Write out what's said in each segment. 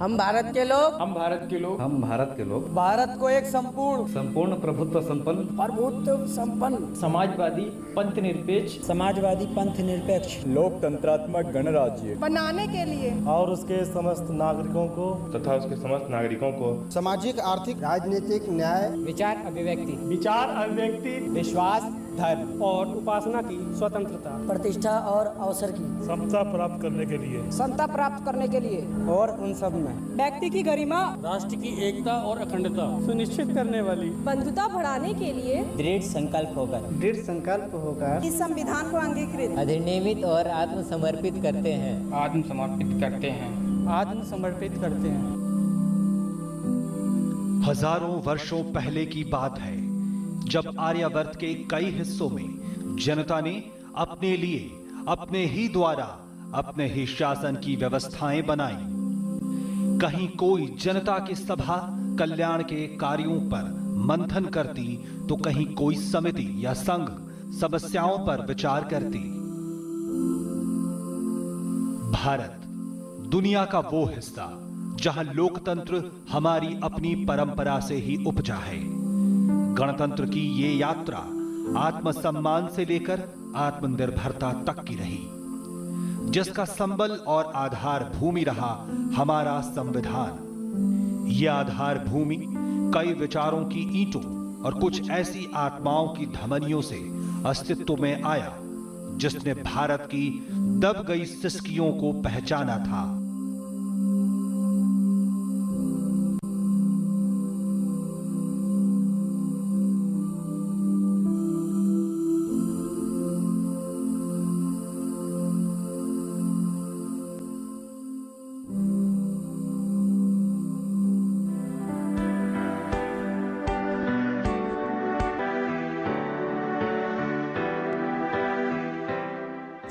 हम भारत के लोग, हम भारत के लोग, हम भारत के लोग भारत को एक संपूर्ण प्रभुत्व संपन्न, प्रभुत्व संपन्न, समाजवादी पंथ निरपेक्ष, लोकतंत्रात्मक गणराज्य बनाने के लिए और उसके समस्त नागरिकों को सामाजिक, आर्थिक, राजनीतिक, न्याय, विचार अभिव्यक्ति, विश्वास, धर्म और उपासना की स्वतंत्रता, प्रतिष्ठा और अवसर की समता प्राप्त करने के लिए और उन सब में व्यक्ति की गरिमा, राष्ट्र की एकता और अखंडता सुनिश्चित करने वाली, बंधुता बढ़ाने के लिए दृढ़ संकल्प होकर इस संविधान को अंगीकृत, अधिनियमित और आत्मसमर्पित करते हैं। हजारों वर्षों पहले की बात है जब आर्यावर्त के कई हिस्सों में जनता ने अपने लिए अपने ही द्वारा अपने ही शासन की व्यवस्थाएं बनाई। कहीं कोई जनता की सभा कल्याण के कार्यों पर मंथन करती तो कहीं कोई समिति या संघ समस्याओं पर विचार करती। भारत दुनिया का वो हिस्सा जहां लोकतंत्र हमारी अपनी परंपरा से ही उपजा है। गणतंत्र की ये यात्रा आत्मसम्मान से लेकर आत्मनिर्भरता तक की रही, जिसका संबल और आधार भूमि रहा हमारा संविधान। ये आधार भूमि कई विचारों की ईंटों और कुछ ऐसी आत्माओं की धमनियों से अस्तित्व में आया जिसने भारत की दब गई सिसकियों को पहचाना था।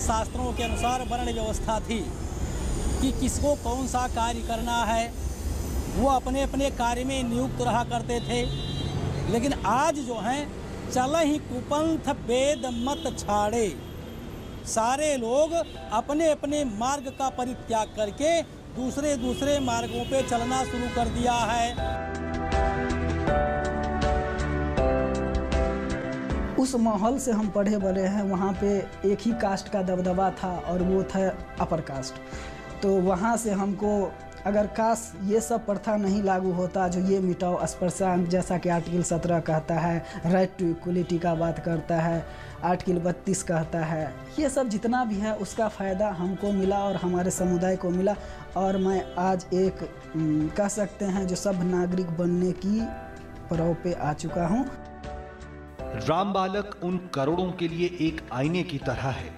शास्त्रों के अनुसार वर्ण व्यवस्था थी कि किसको कौन सा कार्य करना है, वो अपने अपने कार्य में नियुक्त रहा करते थे। लेकिन आज जो हैं चल ही कुपंथ वेद मत छाड़े, सारे लोग अपने अपने मार्ग का परित्याग करके दूसरे मार्गों पे चलना शुरू कर दिया है। उस माहौल से हम पढ़े बड़े हैं, वहाँ पे एक ही कास्ट का दबदबा था और वो था अपर कास्ट। तो वहाँ से हमको अगर कास्ट ये सब प्रथा नहीं लागू होता, जो ये मिटाओ अस्पृश्यता जैसा कि आर्टिकल 17 कहता है, राइट टू इक्वलिटी का बात करता है, आर्टिकल 32 कहता है, ये सब जितना भी है उसका फ़ायदा हमको मिला और हमारे समुदाय को मिला। और मैं आज एक कह सकते हैं जो सब नागरिक बनने की पड़ाव पे आ चुका हूँ। राम बालक उन करोड़ों के लिए एक आईने की तरह है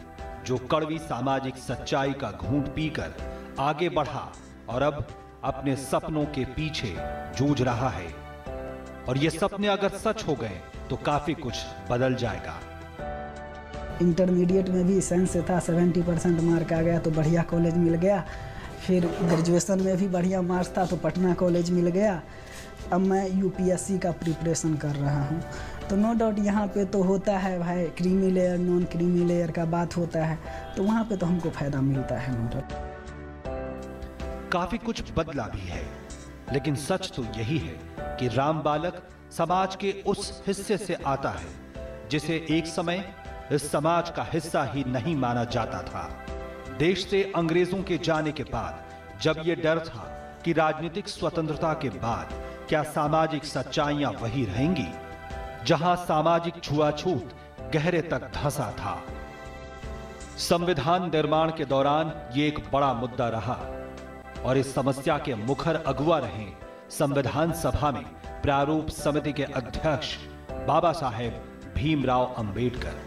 जो कड़वी सामाजिक सच्चाई का घूंट पीकर आगे बढ़ा और अब अपने सपनों के पीछे जूझ रहा है। और ये सपने अगर सच हो गए तो काफी कुछ बदल जाएगा। इंटरमीडिएट में भी साइंस से था, 70% मार्क आ गया तो बढ़िया कॉलेज मिल गया। फिर ग्रेजुएशन में भी बढ़िया मार्क्स था तो पटना कॉलेज मिल गया। अब मैं यूपीएससी का प्रिपरेशन कर रहा हूँ। तो नो डाउट यहाँ पे तो होता है भाई, creamy layer non creamy layer का बात होता है, तो वहाँ पे तो हमको फायदा मिलता है। नो डाउट काफी कुछ बदला भी है, लेकिन सच तो यही है कि राम बालक समाज के उस हिस्से से आता है जिसे एक समय इस समाज का हिस्सा ही नहीं माना जाता था। देश से अंग्रेजों के जाने के बाद जब यह डर था कि राजनीतिक स्वतंत्रता के बाद क्या सामाजिक सच्चाइयां वही रहेंगी, जहां सामाजिक छुआछूत गहरे तक धंसा था। संविधान निर्माण के दौरान यह एक बड़ा मुद्दा रहा और इस समस्या के मुखर अगुवा रहे संविधान सभा में प्रारूप समिति के अध्यक्ष बाबा साहेब भीमराव अंबेडकर।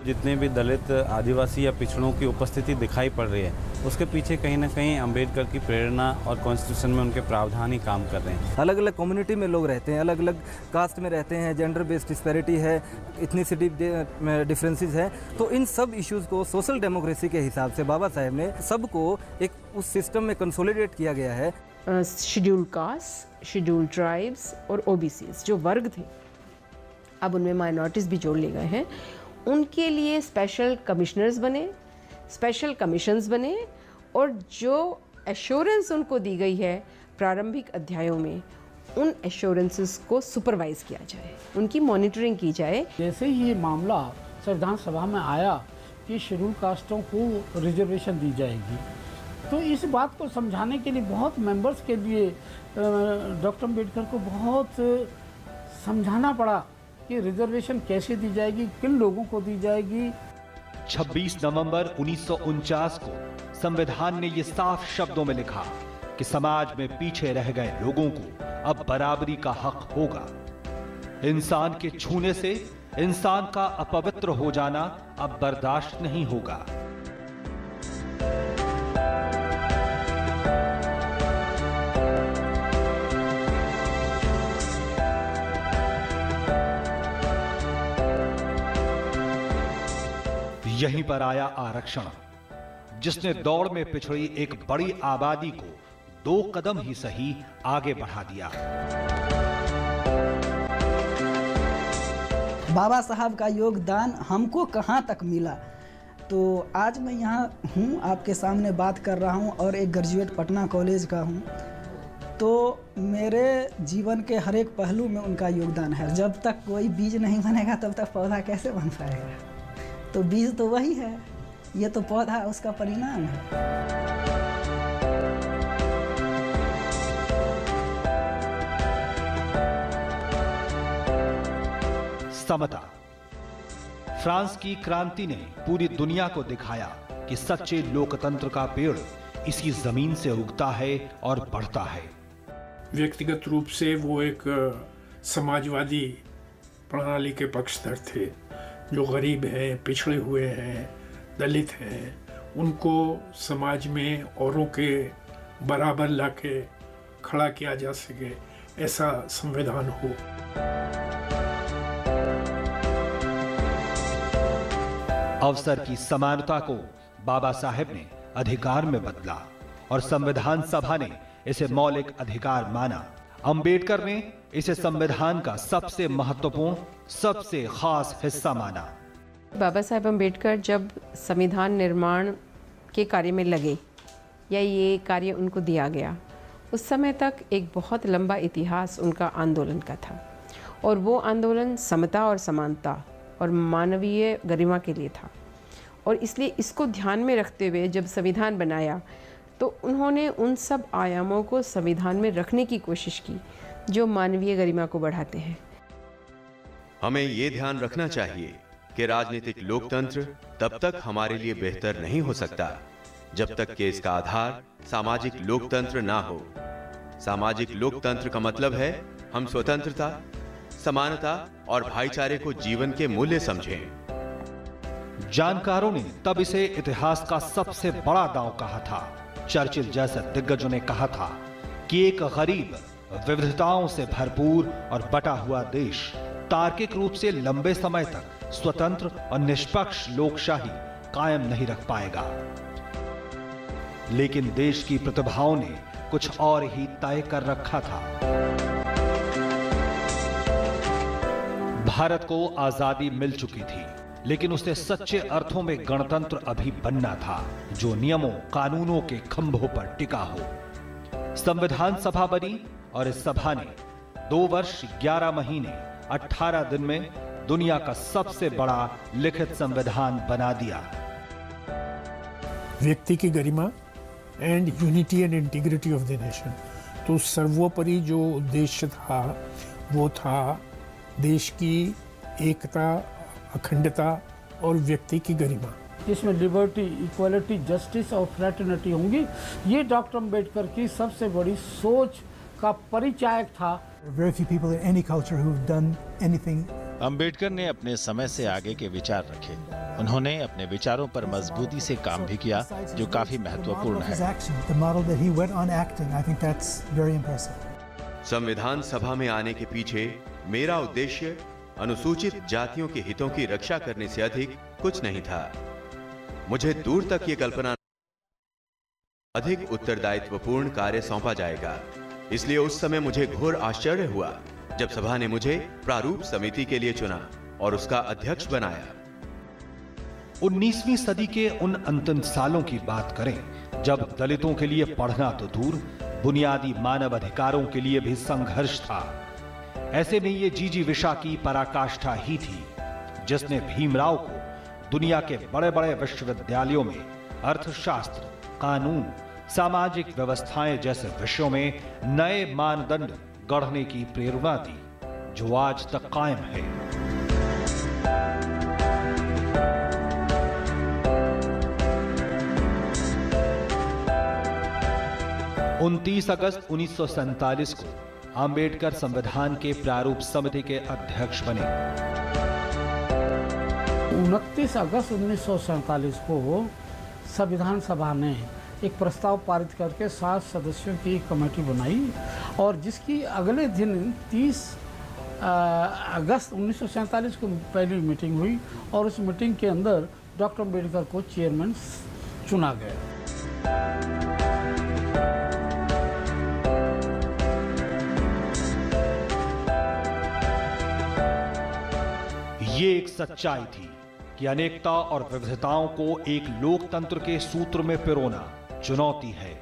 जितने भी दलित, आदिवासी या पिछड़ों की उपस्थिति दिखाई पड़ रही है, उसके पीछे कहीं ना कहीं अंबेडकर की प्रेरणा और कॉन्स्टिट्यूशन में उनके प्रावधान ही काम कर रहे हैं। अलग अलग कम्युनिटी में लोग रहते हैं, अलग अलग कास्ट में रहते हैं, जेंडर बेस्ड डिस्पैरिटी है, इथनिसिटी डिफरेंसेस है। तो इन सब इश्यूज़ को सोशल डेमोक्रेसी के हिसाब से बाबा साहेब ने सबको एक उस सिस्टम में कंसोलिडेट किया गया है। शेड्यूल कास्ट, शेड्यूल ट्राइब्स और ओबीसीज जो वर्ग थे, अब उनमें माइनॉरिटीज़ भी जोड़ लिए गए हैं। उनके लिए स्पेशल कमिश्नर्स बने, स्पेशल कमीशंस बने और जो एश्योरेंस उनको दी गई है प्रारंभिक अध्यायों में, उन एश्योरेंसेस को सुपरवाइज किया जाए, उनकी मॉनिटरिंग की जाए। जैसे ही ये मामला संविधान सभा में आया कि शेड्यूल कास्टों को रिजर्वेशन दी जाएगी, तो इस बात को समझाने के लिए बहुत मेंबर्स के लिए डॉक्टर अम्बेडकर को बहुत समझाना पड़ा कि रिजर्वेशन कैसे दी जाएगी, किन लोगों को दी जाएगी। 26 नवंबर 1949 को संविधान ने ये साफ शब्दों में लिखा कि समाज में पीछे रह गए लोगों को अब बराबरी का हक होगा। इंसान के छूने से इंसान का अपवित्र हो जाना अब बर्दाश्त नहीं होगा। यहीं पर आया आरक्षण, जिसने दौड़ में पिछड़ी एक बड़ी आबादी को 2 कदम ही सही आगे बढ़ा दिया। बाबा साहब का योगदान हमको कहां तक मिला, तो आज मैं यहाँ हूँ, आपके सामने बात कर रहा हूँ और एक ग्रेजुएट पटना कॉलेज का हूँ। तो मेरे जीवन के हर एक पहलू में उनका योगदान है। जब तक कोई बीज नहीं बनेगा तब तक पौधा कैसे बन पाएगा? तो बीज तो वही है, ये तो पौधा उसका परिणाम है। समता। फ्रांस की क्रांति ने पूरी दुनिया को दिखाया कि सच्चे लोकतंत्र का पेड़ इसी जमीन से उगता है और बढ़ता है। व्यक्तिगत रूप से वो एक समाजवादी प्रणाली के पक्षधर थे। जो गरीब हैं, पिछड़े हुए हैं, दलित हैं, उनको समाज में औरों के बराबर लाके खड़ा किया जा सके, ऐसा संविधान हो। अवसर की समानता को बाबा साहेब ने अधिकार में बदला और संविधान सभा ने इसे मौलिक अधिकार माना। अंबेडकर ने इसे संविधान का सबसे महत्वपूर्ण, सबसे खास हिस्सा माना। बाबा साहेब अम्बेडकर जब संविधान निर्माण के कार्य में लगे या ये कार्य उनको दिया गया, उस समय तक एक बहुत लंबा इतिहास उनका आंदोलन का था और वो आंदोलन समता और समानता और मानवीय गरिमा के लिए था। और इसलिए इसको ध्यान में रखते हुए जब संविधान बनाया तो उन्होंने उन सब आयामों को संविधान में रखने की कोशिश की जो मानवीय गरिमा को बढ़ाते हैं। हमें ये ध्यान रखना चाहिए कि राजनीतिक लोकतंत्र तब तक हमारे लिए बेहतर नहीं हो सकता जब तक कि इसका आधार सामाजिक लोकतंत्र ना हो। सामाजिक लोकतंत्र का मतलब है हम स्वतंत्रता, समानता और भाईचारे को जीवन के मूल्य समझें। जानकारों ने तब इसे इतिहास का सबसे बड़ा दांव कहा था। चर्चिल जैसे दिग्गजों ने कहा था कि एक गरीब, विविधताओं से भरपूर और बटा हुआ देश तार्किक रूप से लंबे समय तक स्वतंत्र और निष्पक्ष लोकशाही कायम नहीं रख पाएगा। लेकिन देश की प्रतिभाओं ने कुछ और ही तय कर रखा था। भारत को आजादी मिल चुकी थी, लेकिन उसे सच्चे अर्थों में गणतंत्र अभी बनना था, जो नियमों कानूनों के खंभों पर टिका हो। संविधान सभा बनी और इस सभा ने 2 वर्ष 11 महीने 18 दिन में दुनिया का सबसे बड़ा लिखित संविधान बना दिया। व्यक्ति की गरिमा and unity and integrity of the nation, तो सर्वोपरि जो उद्देश्य था वो था देश की एकता, अखंडता और व्यक्ति की गरिमा। इसमें लिबर्टी, इक्वालिटी, जस्टिस और फ्रेटर्निटी होंगी। ये डॉक्टर अम्बेडकर की सबसे बड़ी सोच का परिचायक था। अम्बेडकर ने अपने समय से आगे के विचार रखे। उन्होंने अपने विचारों पर मजबूती से काम भी किया, जो काफी महत्वपूर्ण है। संविधान सभा में आने के पीछे मेरा उद्देश्य अनुसूचित जातियों के हितों की रक्षा करने से अधिक कुछ नहीं था। मुझे दूर तक ये कल्पना अधिक उत्तरदायित्वपूर्ण कार्य सौंपा जाएगा। इसलिए उस समय मुझे घोर आश्चर्य हुआ जब सभा ने मुझे प्रारूप समिति के लिए चुना और उसका अध्यक्ष बनाया। 19वीं सदी के उन अंतिम सालों की बात करें जब दलितों के लिए पढ़ना तो दूर, बुनियादी मानव अधिकारों के लिए भी संघर्ष था। ऐसे में ये जीजी विशा की पराकाष्ठा ही थी जिसने भीमराव को दुनिया के बड़े बड़े विश्वविद्यालयों में अर्थशास्त्र, कानून, सामाजिक व्यवस्थाएं जैसे विषयों में नए मानदंड गढ़ने की प्रेरणा दी, जो आज तक कायम है। 29 अगस्त 1947 को अंबेडकर संविधान के प्रारूप समिति के अध्यक्ष बने। 29 अगस्त 1947 को संविधान सभा ने एक प्रस्ताव पारित करके 7 सदस्यों की एक कमेटी बनाई और जिसकी अगले दिन 30 अगस्त 1947 को पहली मीटिंग हुई और उस मीटिंग के अंदर डॉक्टर अम्बेडकर को चेयरमैन चुना गया। ये एक सच्चाई थी कि अनेकता और विविधताओं को एक लोकतंत्र के सूत्र में पिरोना चुनौती है।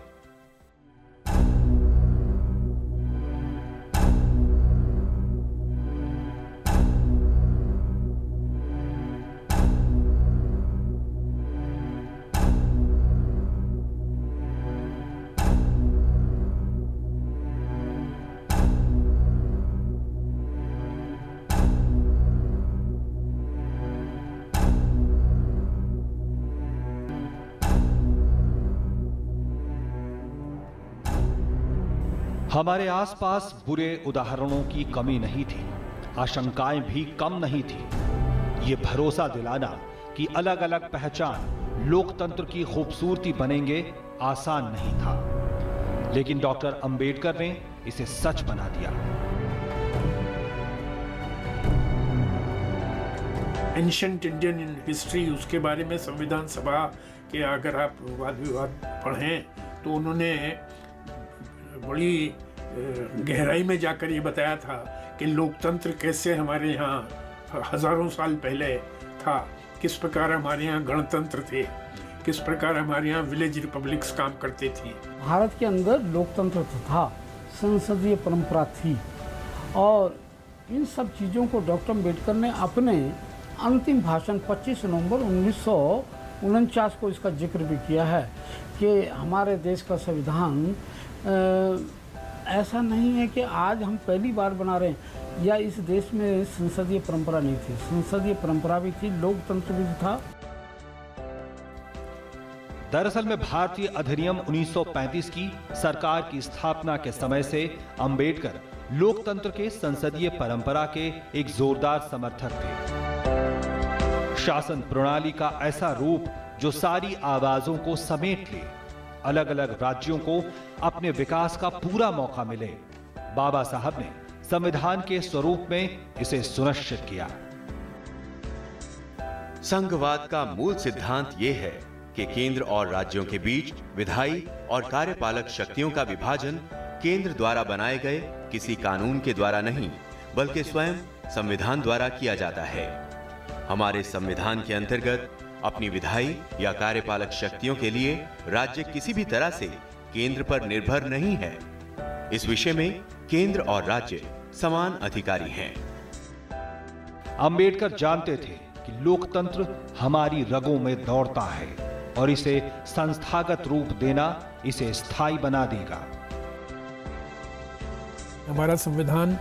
हमारे आसपास बुरे उदाहरणों की कमी नहीं थी, आशंकाएं भी कम नहीं थी। ये भरोसा दिलाना कि अलग अलग पहचान लोकतंत्र की खूबसूरती बनेंगे आसान नहीं था, लेकिन डॉक्टर अंबेडकर ने इसे सच बना दिया। एंशिएंट इंडियन हिस्ट्री, उसके बारे में संविधान सभा के अगर आप वाद विवाद पढ़ें तो उन्होंने बड़ी गहराई में जाकर ये बताया था कि लोकतंत्र कैसे हमारे यहाँ हजारों साल पहले था, किस प्रकार हमारे यहाँ गणतंत्र थे, किस प्रकार हमारे यहाँ विलेज रिपब्लिक्स काम करती थी। भारत के अंदर लोकतंत्र था, संसदीय परंपरा थी और इन सब चीज़ों को डॉक्टर अम्बेडकर ने अपने अंतिम भाषण 25 नवंबर 1949 को इसका जिक्र भी किया है कि हमारे देश का संविधान ऐसा नहीं है कि आज हम पहली बार बना रहे हैं या इस देश में संसदीय परंपरा नहीं थी, संसदीय परंपरा भी थी, लोकतंत्र भी था। दरअसल में भारतीय अधिनियम 1935 की सरकार की स्थापना के समय से अंबेडकर लोकतंत्र के संसदीय परंपरा के एक जोरदार समर्थक थे। शासन प्रणाली का ऐसा रूप जो सारी आवाजों को समेट ले, अलग अलग राज्यों को अपने विकास का पूरा मौका मिले, बाबा साहब ने संविधान के स्वरूप में इसे सुनिश्चित किया। संघवाद का मूल सिद्धांत यह है कि केंद्र और राज्यों के बीच विधायी और कार्यपालक शक्तियों का विभाजन केंद्र द्वारा बनाए गए किसी कानून के द्वारा नहीं, बल्कि स्वयं संविधान द्वारा किया जाता है। हमारे संविधान के अंतर्गत अपनी विधायी या कार्यपालक शक्तियों के लिए राज्य किसी भी तरह से केंद्र पर निर्भर नहीं है। इस विषय में केंद्र और राज्य समान अधिकारी हैं। अंबेडकर जानते थे कि लोकतंत्र हमारी रगों में दौड़ता है और इसे संस्थागत रूप देना इसे स्थायी बना देगा। हमारा संविधान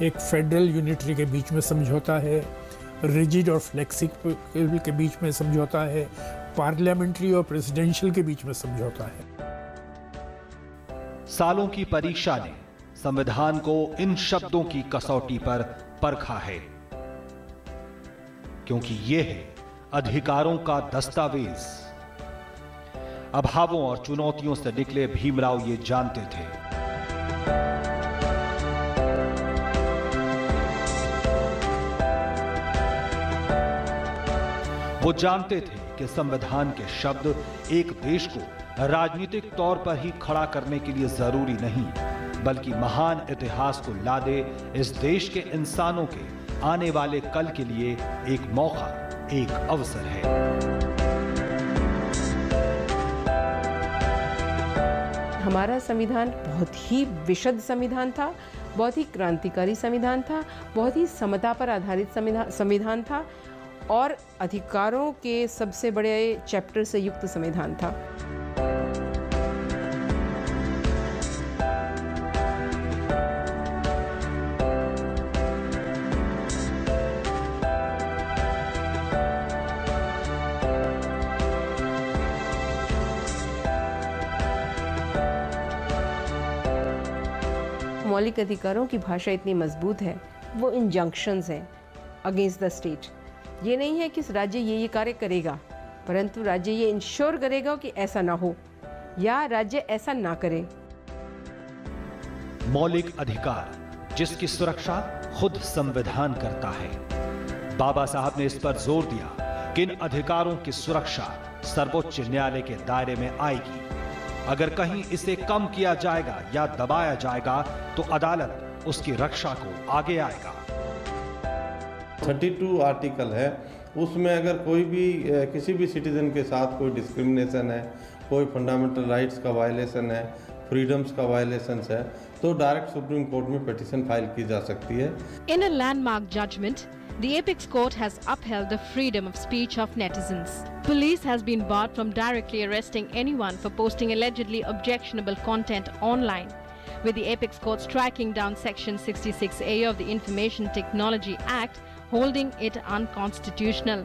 एक फेडरल यूनिटरी के बीच में समझौता है, रिजिड और फ्लेक्सिबल के बीच में समझौता है, पार्लियामेंट्री और प्रेसिडेंशियल के बीच में समझौता है। सालों की परीक्षा ने संविधान को इन शब्दों की कसौटी पर परखा है, क्योंकि यह है अधिकारों का दस्तावेज। अभावों और चुनौतियों से निकले भीमराव ये जानते थे। वो जानते थे कि संविधान के शब्द एक देश को राजनीतिक तौर पर ही खड़ा करने के लिए जरूरी नहीं, बल्कि महान इतिहास को लादे इस देश के इंसानों के आने वाले कल के लिए एक मौका, एक अवसर है। हमारा संविधान बहुत ही विशद संविधान था, बहुत ही क्रांतिकारी संविधान था, बहुत ही समता पर आधारित संविधान था और अधिकारों के सबसे बड़े चैप्टर से युक्त संविधान था। मौलिक अधिकारों की भाषा इतनी मजबूत है, वो इंजंक्शंस हैं अगेंस्ट द स्टेट। ये नहीं है कि राज्य ये कार्य करेगा, परंतु राज्य ये इंश्योर करेगा कि ऐसा ना हो या राज्य ऐसा ना करे। मौलिक अधिकार जिसकी सुरक्षा खुद संविधान करता है। बाबा साहब ने इस पर जोर दिया कि इन अधिकारों की सुरक्षा सर्वोच्च न्यायालय के दायरे में आएगी। अगर कहीं इसे कम किया जाएगा या दबाया जाएगा तो अदालत उसकी रक्षा को आगे आएगा। 32 आर्टिकल है, उसमें अगर कोई भी किसी भी सिटीजन के साथ कोई डिस्क्रिमिनेशन है, कोई फंडामेंटल राइट्स का वायलेशन है, फ्रीडम्स का वायलेशन है, तो डायरेक्ट सुप्रीम कोर्ट में पिटीशन फाइल की जा सकती है। In a landmark judgment, the Apex Court has upheld the freedom of speech of netizens. Police has been barred from directly arresting anyone for posting allegedly objectionable content online, with the Apex Court striking down Section 66A of the Information Technology Act, holding it unconstitutional.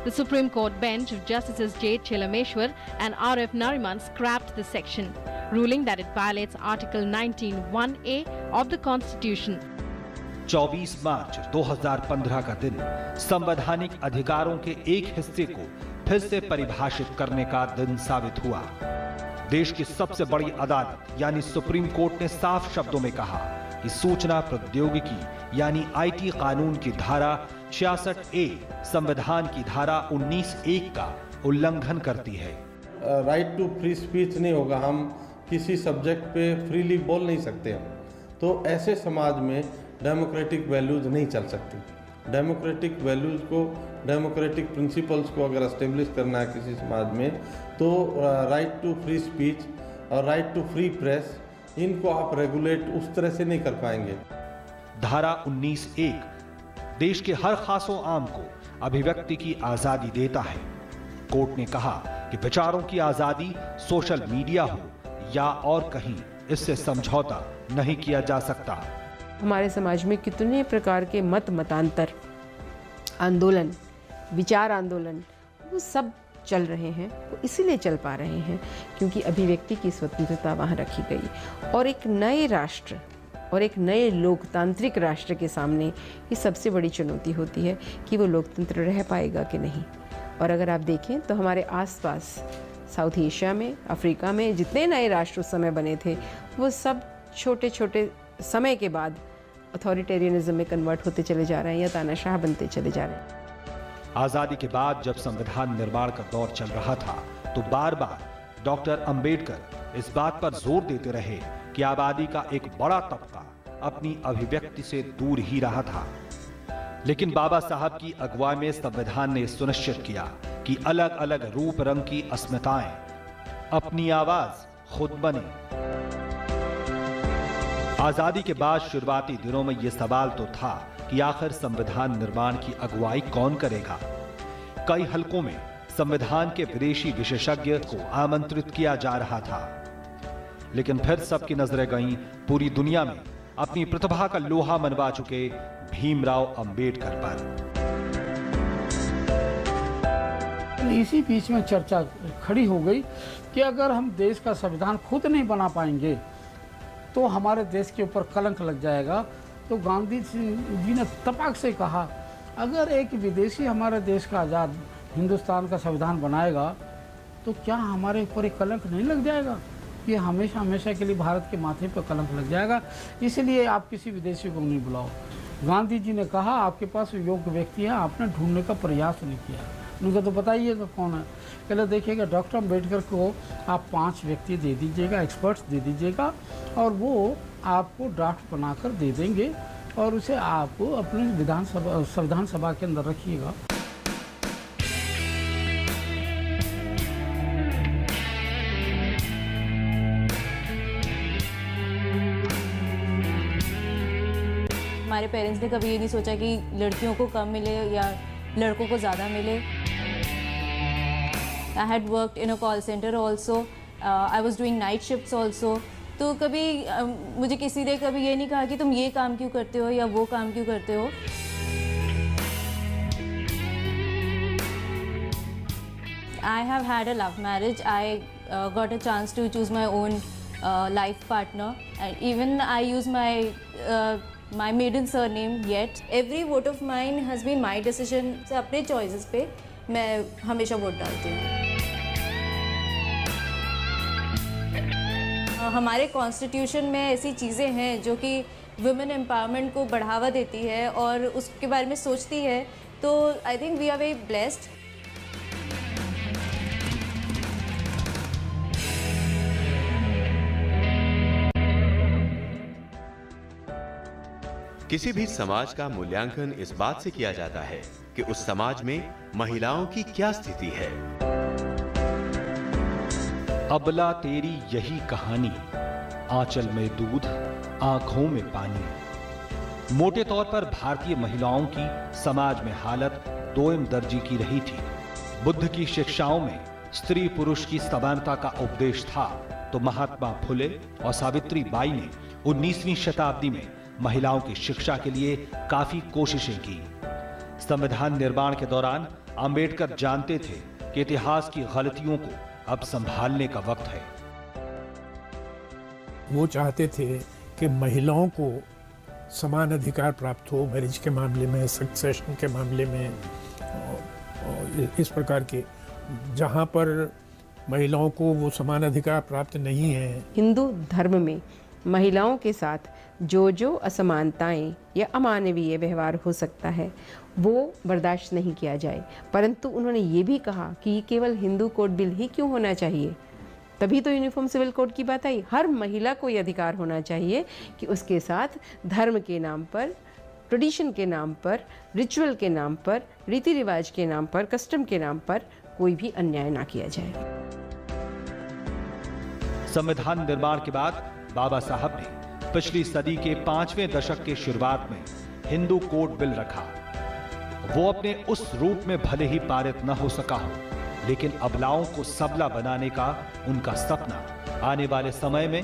The Supreme Court bench of Justices J. Chelameshwar and R.F. Nariman scrapped the section, ruling that it violates Article 19(1)A of the Constitution. 24 मार्च 2015 का दिन संवैधानिक अधिकारों के एक हिस्से को फिर से परिभाषित करने का दिन साबित हुआ। देश की सबसे बड़ी अदालत यानी सुप्रीम कोर्ट ने साफ शब्दों में कहा कि सूचना प्रौद्योगिकी यानी आईटी कानून की धारा 66A संविधान की धारा 19(1) का उल्लंघन करती है। राइट टू फ्री स्पीच नहीं होगा, हम किसी सब्जेक्ट पे फ्रीली बोल नहीं सकते हम, तो ऐसे समाज में डेमोक्रेटिक वैल्यूज नहीं चल सकती। डेमोक्रेटिक वैल्यूज को, डेमोक्रेटिक प्रिंसिपल्स को अगर एस्टेब्लिश करना है किसी समाज में, तो राइट टू फ्री स्पीच और राइट टू फ्री प्रेस, इनको आप रेगुलेट उस तरह से नहीं कर पाएंगे। धारा 19(1) देश के हर खासो आम को अभिव्यक्ति की आजादी देता है। कोर्ट ने कहा कि विचारों की आजादी सोशल मीडिया हो या और कहीं, इससे समझौता नहीं किया जा सकता। हमारे समाज में कितने प्रकार के मतांतर, आंदोलन, विचार आंदोलन, वो सब चल रहे हैं। वो इसीलिए चल पा रहे हैं क्योंकि अभिव्यक्ति की स्वतंत्रता वहाँ रखी गई। और एक नए राष्ट्र और एक नए लोकतांत्रिक राष्ट्र के सामने ये सबसे बड़ी चुनौती होती है कि वो लोकतंत्र रह पाएगा कि नहीं। और अगर आप देखें तो हमारे आसपास साउथ एशिया में, अफ्रीका में जितने नए राष्ट्र उस समय बने थे, वो सब छोटे छोटे समय के बाद अथॉरिटेरियनिज्म में कन्वर्ट होते चले जा रहे हैं या तानाशाह बनते चले जा रहे हैं। आजादी के बाद जब संविधान निर्माण का दौर चल रहा था तो बार बार डॉक्टर अंबेडकर इस बात पर जोर देते रहे कि आबादी का एक बड़ा तबका अपनी अभिव्यक्ति से दूर ही रहा था। लेकिन बाबा साहब की अगुवाई में संविधान ने सुनिश्चित किया कि अलग अलग रूप रंग की अस्मिताएं अपनी आवाज खुद बने। आजादी के बाद शुरुआती दिनों में यह सवाल तो था कि आखिर संविधान निर्माण की अगुवाई कौन करेगा। कई हलकों में संविधान के विदेशी विशेषज्ञ को आमंत्रित किया जा रहा था, लेकिन फिर सबकी नजरें गईं पूरी दुनिया में अपनी प्रतिभा का लोहा मनवा चुके भीमराव अंबेडकर पर। इसी बीच में चर्चा खड़ी हो गई कि अगर हम देश का संविधान खुद नहीं बना पाएंगे तो हमारे देश के ऊपर कलंक लग जाएगा। तो गांधी जी ने तपाक से कहा, अगर एक विदेशी हमारे देश का आज़ाद हिंदुस्तान का संविधान बनाएगा तो क्या हमारे ऊपर एक कलंक नहीं लग जाएगा? ये हमेशा हमेशा के लिए भारत के माथे पर कलंक लग जाएगा। इसलिए आप किसी विदेशी को नहीं बुलाओ। गांधी जी ने कहा, आपके पास योग्य व्यक्ति है, आपने ढूंढने का प्रयास नहीं किया। उनको तो बताइएगा कौन है। पहले देखिएगा, डॉक्टर अम्बेडकर को आप 5 व्यक्ति दे दीजिएगा, एक्सपर्ट्स दे दीजिएगा, और वो आपको ड्राफ्ट बनाकर दे देंगे और उसे आपको अपने संविधान सभा के अंदर रखिएगा। हमारे पेरेंट्स ने कभी ये नहीं सोचा कि लड़कियों को कम मिले या लड़कों को ज़्यादा मिले। I had worked in a call center also. I was doing night shifts also. तो कभी मुझे किसी ने कभी ये नहीं कहा कि तुम ये काम क्यों करते हो या वो काम क्यों करते हो। I have had a love marriage. I got a chance to choose my own life partner, and even I use my maiden surname yet. Every vote of mine has been my decision. से अपने choices पे मैं हमेशा vote डालती हूँ। हमारे constitution में ऐसी चीज़ें हैं जो कि वुमेन एम्पावरमेंट को बढ़ावा देती है और उसके बारे में सोचती है, तो I think we are very blessed. किसी भी समाज का मूल्यांकन इस बात से किया जाता है कि उस समाज में महिलाओं की क्या स्थिति है। अबला तेरी यही कहानी, आंचल में दूध आंखों में पानी। मोटे तौर पर भारतीय महिलाओं की समाज में हालत दोयम दर्जी की रही थी। बुद्ध की शिक्षाओं में स्त्री पुरुष की समानता का उपदेश था, तो महात्मा फुले और सावित्री बाई ने 19वीं शताब्दी में महिलाओं की शिक्षा के लिए काफी कोशिशें की। संविधान निर्माण के दौरान अंबेडकर जानते थे कि इतिहास की गलतियों को अब संभालने का वक्त है। वो चाहते थे कि महिलाओं को समान अधिकार प्राप्त हो, मैरिज के मामले में, सक्सेशन के मामले में, इस प्रकार के जहाँ पर महिलाओं को वो समान अधिकार प्राप्त नहीं है। हिंदू धर्म में महिलाओं के साथ जो असमानताएं या अमानवीय व्यवहार हो सकता है वो बर्दाश्त नहीं किया जाए। परंतु उन्होंने ये भी कहा कि ये केवल हिंदू कोड बिल ही क्यों होना चाहिए, तभी तो यूनिफॉर्म सिविल कोड की बात आई। हर महिला को ये अधिकार होना चाहिए कि उसके साथ धर्म के नाम पर, ट्रेडिशन के नाम पर, रिचुअल के नाम पर, रीति रिवाज के नाम पर, कस्टम के नाम पर कोई भी अन्याय ना किया जाए। संविधान निर्माण के बाद बाबा साहब ने पिछली सदी के 5वें दशक के शुरुआत में हिंदू कोड बिल रखा। वो अपने उस रूप में भले ही पारित न हो सका हो, लेकिन अबलाओं को सबला बनाने का उनका सपना आने वाले समय में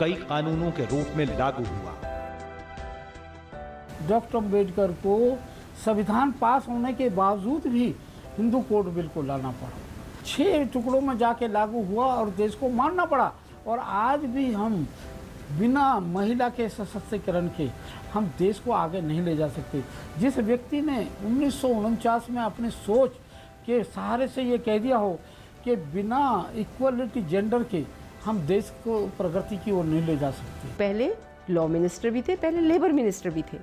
कई कानूनों के रूप में लागू हुआ। डॉक्टर अम्बेडकर को संविधान पास होने के बावजूद भी हिंदू कोड बिल को लाना पड़ा। 6 टुकड़ों में जाके लागू हुआ और देश को मानना पड़ा। और आज भी हम बिना महिला के सशक्तिकरण के हम देश को आगे नहीं ले जा सकते। जिस व्यक्ति ने 1949 में अपनी सोच के सहारे से ये कह दिया हो कि बिना इक्वलिटी जेंडर के हम देश को प्रगति की ओर नहीं ले जा सकते। पहले लॉ मिनिस्टर भी थे, पहले लेबर मिनिस्टर भी थे,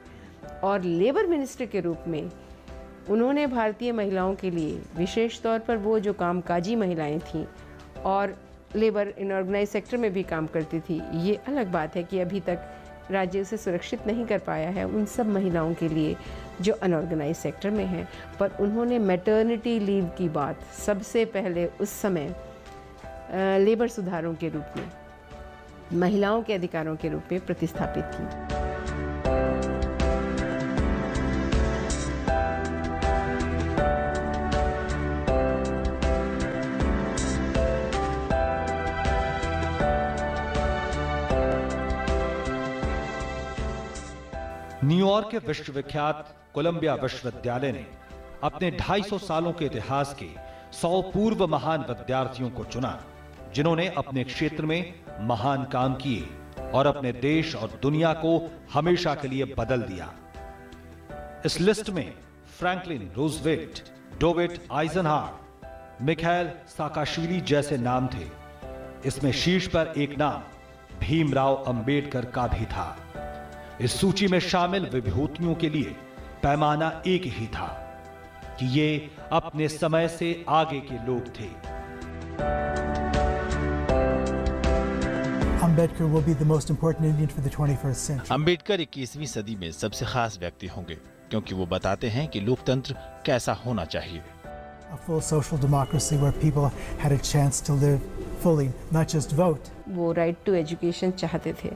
और लेबर मिनिस्टर के रूप में उन्होंने भारतीय महिलाओं के लिए विशेष तौर पर वो जो कामकाजी महिलाएं थीं और लेबर इनऑर्गेनाइज सेक्टर में भी काम करती थी, ये अलग बात है कि अभी तक राज्य उसे सुरक्षित नहीं कर पाया है उन सब महिलाओं के लिए जो अनऑर्गेनाइज सेक्टर में हैं। पर उन्होंने मैटर्निटी लीव की बात सबसे पहले उस समय लेबर सुधारों के रूप में, महिलाओं के अधिकारों के रूप में प्रतिस्थापित की। न्यूयॉर्क के विश्वविख्यात कोलंबिया विश्वविद्यालय ने अपने 250 सालों के इतिहास के 100 पूर्व महान विद्यार्थियों को चुना, जिन्होंने अपने क्षेत्र में महान काम किए और अपने देश और दुनिया को हमेशा के लिए बदल दिया। इस लिस्ट में Franklin Roosevelt, David Eisenhower, Mikhail Saakashvili जैसे नाम थे। इसमें शीर्ष पर एक नाम भीमराव अंबेडकर का भी था। इस सूची में शामिल विभूतियों के लिए पैमाना एक ही था कि ये अपने समय से आगे के लोग थे। Ambedkar will be the most important Indian for the 21st century. Ambedkar 21वीं सदी में सबसे खास व्यक्ति होंगे, क्योंकि वो बताते हैं कि लोकतंत्र कैसा होना चाहिए। A full social democracy where people had a chance to live fully, not just vote. वो राइट टू एजुकेशन चाहते थे,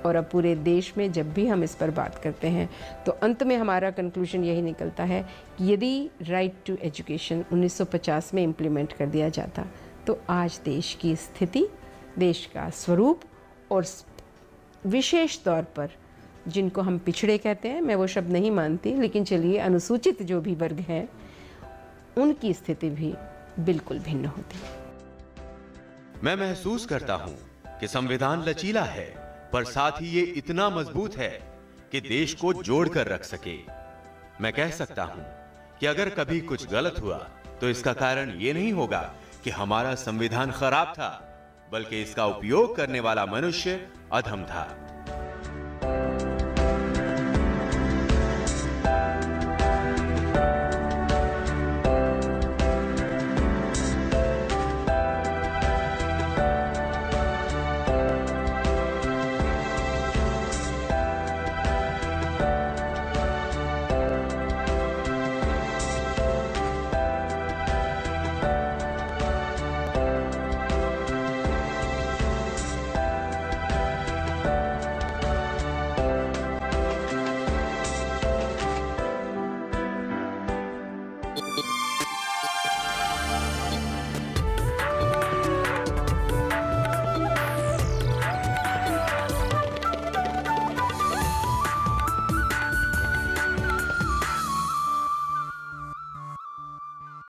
और अब पूरे देश में जब भी हम इस पर बात करते हैं तो अंत में हमारा कंक्लूजन यही निकलता है कि यदि राइट टू एजुकेशन 1950 में इम्प्लीमेंट कर दिया जाता तो आज देश की स्थिति, देश का स्वरूप और विशेष तौर पर जिनको हम पिछड़े कहते हैं, मैं वो शब्द नहीं मानती, लेकिन चलिए अनुसूचित जो भी वर्ग हैं उनकी स्थिति भी बिल्कुल भिन्न होती। मैं महसूस करता हूं कि संविधान लचीला है, पर साथ ही ये इतना मजबूत है कि देश को जोड़ कर रख सके। मैं कह सकता हूं कि अगर कभी कुछ गलत हुआ तो इसका कारण ये नहीं होगा कि हमारा संविधान खराब था, बल्कि इसका उपयोग करने वाला मनुष्य अधम था।